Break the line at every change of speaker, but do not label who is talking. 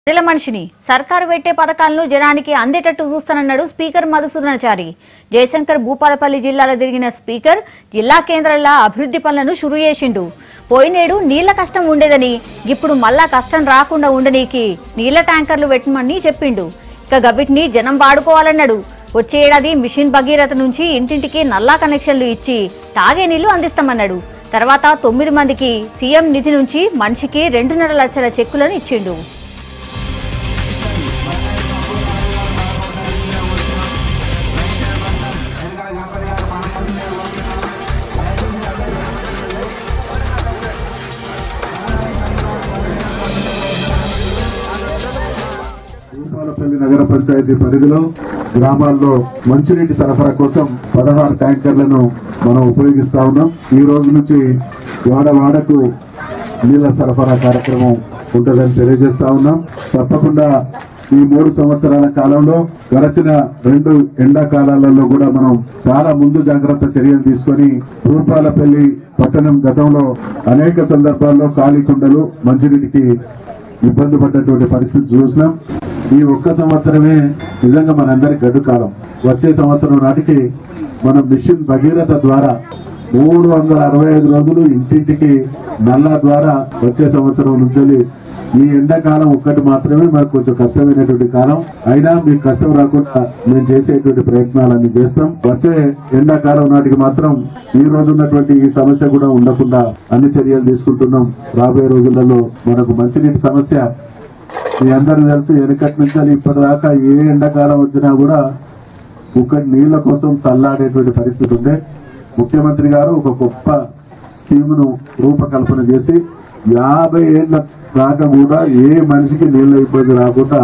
ప్రజల మనిషిని సర్కారు పెట్టే పథకాలను జనానికి అందేటట్టు చూస్తానన్నాడు స్పీకర్ మధుసూదనాచారి. జయశంకర్ భూపాలపల్లి జిల్లాలో తిరిగిన స్పీకర్ జిల్లా కేంద్రాల్లో అభివృద్ధి పనులను షురూ చేసిండు. పోయినేడు నీళ్ల కష్టం ఉండేదని ఇప్పుడు మళ్ళా కష్టం రాకుండా ఉండనీకి నీళ్ల ట్యాంకర్లు పెట్టమని చెప్పిండు. ఇక గవిటిని జనం వాడుకోవాలన్నాడు. వచ్చే ఏడాది మిషన్ భగీరథ నుంచి ఇంటింటికి నల్లా కనెక్షన్లు ఇచ్చి తాగే నీళ్లు అందిస్తామన్నాడు. తర్వాత 9 మందికి సీఎం నిధి నుంచి మనిషికి 2.5 లక్షల చెక్కులను ఇచ్చిండు.
భూపాలపల్లి నగర పంచాయతీ పరిధిలో గ్రామాల్లో మంచినీటి సరఫరా కోసం 16 ట్యాంకర్లను మనం ఉపయోగిస్తా ఉన్నాం. ఈ రోజు నుంచి వాడకు నీళ్ల సరఫరా కార్యక్రమం ఉంటుందని తెలియజేస్తా ఉన్నాం. తప్పకుండా ఈ 3 సంవత్సరాల కాలంలో గడచిన 2 ఎండాకాలాలలో కూడా మనం చాలా ముందు జాగ్రత్త చర్యలు తీసుకొని భూపాలపల్లి పట్టణం గతంలో అనేక సందర్భాల్లో ఖాళీ కుండలు మంచినీటికి ఇబ్బంది పడ్డటువంటి పరిస్థితి చూసినాం. ఈ ఒక్క సంవత్సరమే నిజంగా మనందరి గడ్డు కాలం. వచ్చే సంవత్సరం నాటికి మనం మిషన్ భగీరథ ద్వారా 365 రోజులు ఇంటింటికి నల్లా ద్వారా వచ్చే సంవత్సరం నుంచి ఈ ఎండాకాలం ఒక్కటి మాత్రమే మనకు కొంచెం కష్టమైనటువంటి కాలం. అయినా మీకు కష్టం రాకుండా మేము చేసేటువంటి ప్రయత్నాలన్నీ చేస్తాం. వచ్చే ఎండాకాలం నాటికి మాత్రం ఈ రోజు ఉన్నటువంటి ఈ సమస్య కూడా ఉండకుండా అన్ని చర్యలు తీసుకుంటున్నాం. రాబోయే రోజులలో మనకు మంచినీటి సమస్య మీ అందరికీ తెలుసు. వెనకటి నుంచి ఇప్పటిదాకా ఏ ఎండాకాలం వచ్చినా కూడా ఒక్కటి నీళ్ల కోసం తల్లాడేటువంటి పరిస్థితి ఉండే. ముఖ్యమంత్రి గారు ఒక గొప్ప స్కీమ్ రూపకల్పన చేసి 50 ఏళ్ల దాకా కూడా ఏ మనిషికి నీళ్ల ఇబ్బంది రాకుండా